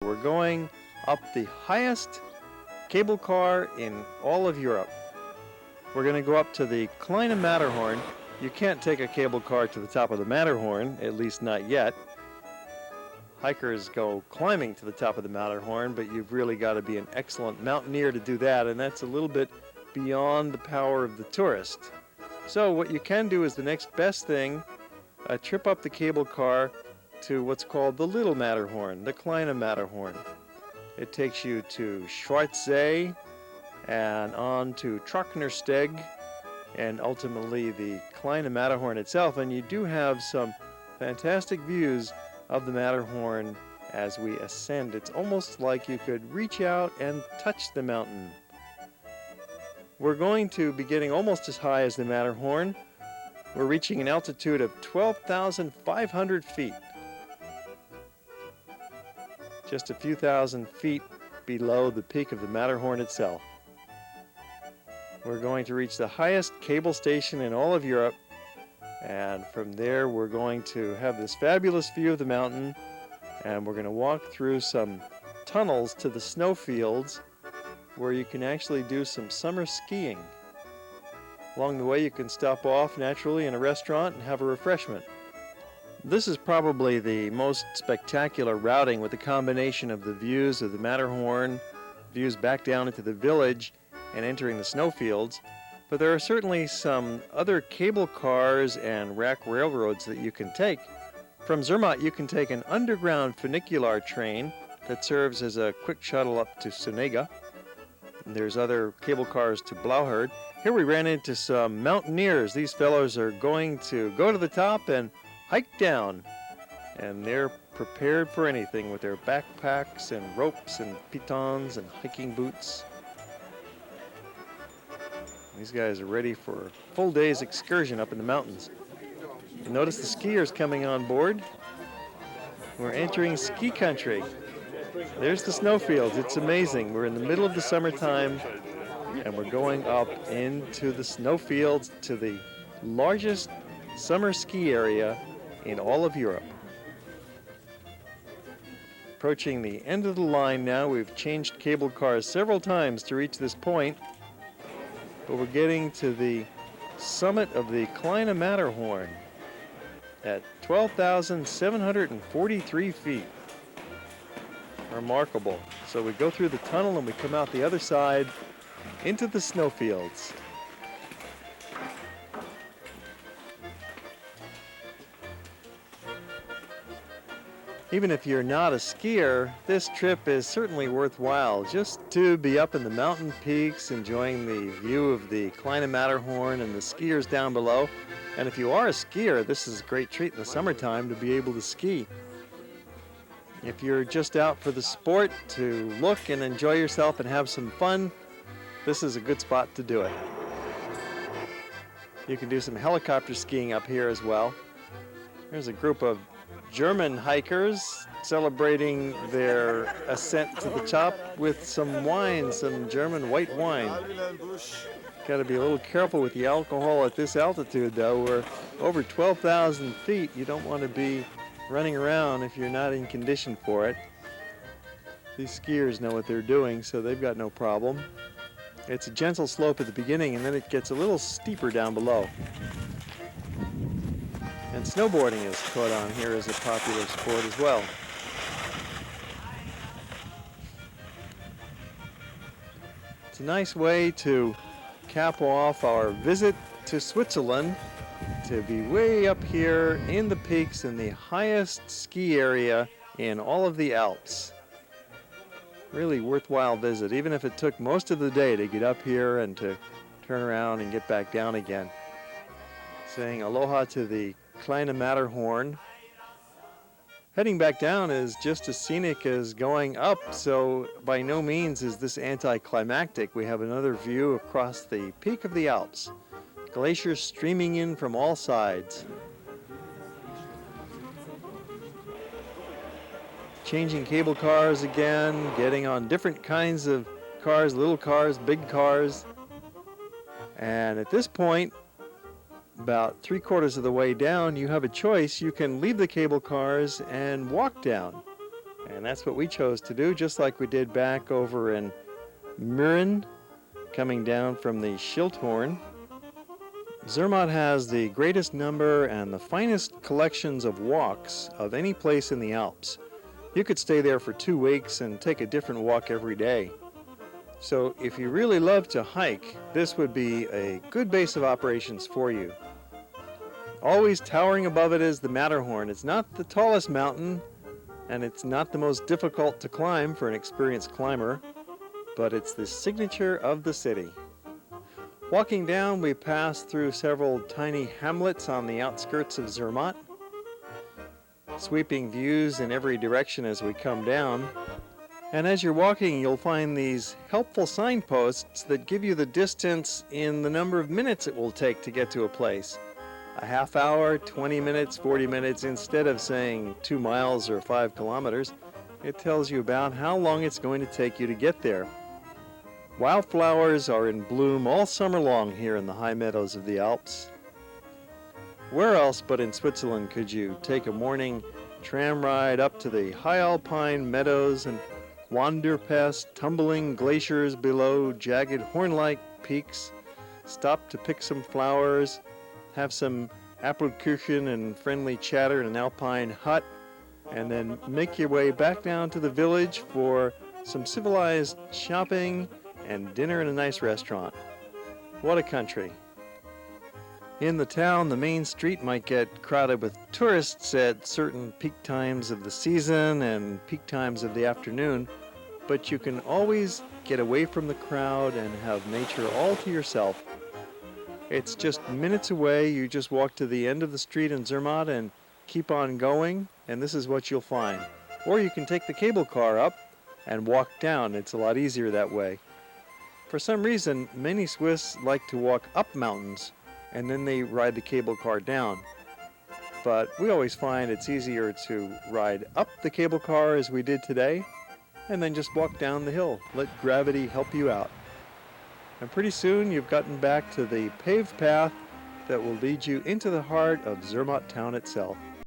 We're going up the highest cable car in all of Europe. We're going to go up to the Kleine Matterhorn. You can't take a cable car to the top of the Matterhorn, at least not yet. Hikers go climbing to the top of the Matterhorn, but you've really got to be an excellent mountaineer to do that, and that's a little bit beyond the power of the tourist. So what you can do is the next best thing, a trip up the cable car to what's called the Little Matterhorn, the Kleine Matterhorn. It takes you to Schwarzsee and on to Trocknersteg and ultimately the Kleine Matterhorn itself, and you do have some fantastic views of the Matterhorn as we ascend. It's almost like you could reach out and touch the mountain. We're going to be getting almost as high as the Matterhorn. We're reaching an altitude of 12,500 feet. Just a few thousand feet below the peak of the Matterhorn itself. We're going to reach the highest cable station in all of Europe, and from there we're going to have this fabulous view of the mountain, and we're going to walk through some tunnels to the snowfields where you can actually do some summer skiing. Along the way you can stop off naturally in a restaurant and have a refreshment. This is probably the most spectacular routing, with the combination of the views of the Matterhorn, views back down into the village and entering the snowfields. But there are certainly some other cable cars and rack railroads that you can take. From Zermatt you can take an underground funicular train that serves as a quick shuttle up to Sunega. There's other cable cars to Blauherd. Here we ran into some mountaineers. These fellows are going to go to the top and hike down, and they're prepared for anything with their backpacks and ropes and pitons and hiking boots. These guys are ready for a full day's excursion up in the mountains. You notice the skiers coming on board. We're entering ski country. There's the snowfields. It's amazing. We're in the middle of the summertime, and we're going up into the snowfields to the largest summer ski area in all of Europe. Approaching the end of the line now. We've changed cable cars several times to reach this point, but we're getting to the summit of the Kleine Matterhorn at 12,743 feet. Remarkable. So we go through the tunnel and we come out the other side into the snowfields. Even if you're not a skier, this trip is certainly worthwhile, just to be up in the mountain peaks, enjoying the view of the Kleine Matterhorn and the skiers down below. And if you are a skier, this is a great treat in the summertime to be able to ski. If you're just out for the sport, to look and enjoy yourself and have some fun, this is a good spot to do it. You can do some helicopter skiing up here as well. There's a group of German hikers celebrating their ascent to the top with some wine, some German white wine. Got to be a little careful with the alcohol at this altitude, though. We're over 12,000 feet. You don't want to be running around if you're not in condition for it. These skiers know what they're doing, so they've got no problem. It's a gentle slope at the beginning, and then it gets a little steeper down below. And snowboarding is caught on here as a popular sport as well. It's a nice way to cap off our visit to Switzerland, to be way up here in the peaks in the highest ski area in all of the Alps. Really worthwhile visit, even if it took most of the day to get up here and to turn around and get back down again. Saying aloha to the Kleine Matterhorn. Heading back down is just as scenic as going up, so by no means is this anticlimactic. We have another view across the peak of the Alps. Glaciers streaming in from all sides. Changing cable cars again, getting on different kinds of cars, little cars, big cars. And at this point, about 3/4 of the way down, you have a choice. You can leave the cable cars and walk down. And that's what we chose to do, just like we did back over in Mürren, coming down from the Schilthorn. Zermatt has the greatest number and the finest collections of walks of any place in the Alps. You could stay there for 2 weeks and take a different walk every day. So if you really love to hike, this would be a good base of operations for you. Always towering above it is the Matterhorn. It's not the tallest mountain, and it's not the most difficult to climb for an experienced climber, but it's the signature of the city. Walking down, we pass through several tiny hamlets on the outskirts of Zermatt. Sweeping views in every direction as we come down. And as you're walking, you'll find these helpful signposts that give you the distance in the number of minutes it will take to get to a place. A half hour, 20 minutes, 40 minutes, instead of saying 2 miles or 5 kilometers, it tells you about how long it's going to take you to get there. Wildflowers are in bloom all summer long here in the high meadows of the Alps. Where else but in Switzerland could you take a morning tram ride up to the high Alpine meadows and wander past tumbling glaciers below jagged horn-like peaks, stop to pick some flowers, have some Apfelkuchen and friendly chatter in an Alpine hut, and then make your way back down to the village for some civilized shopping and dinner in a nice restaurant. What a country. In the town, the main street might get crowded with tourists at certain peak times of the season and peak times of the afternoon, but you can always get away from the crowd and have nature all to yourself. It's just minutes away. You just walk to the end of the street in Zermatt and keep on going, and this is what you'll find. Or you can take the cable car up and walk down. It's a lot easier that way. For some reason, many Swiss like to walk up mountains and then they ride the cable car down. But we always find it's easier to ride up the cable car as we did today and then just walk down the hill. Let gravity help you out. And pretty soon you've gotten back to the paved path that will lead you into the heart of Zermatt town itself.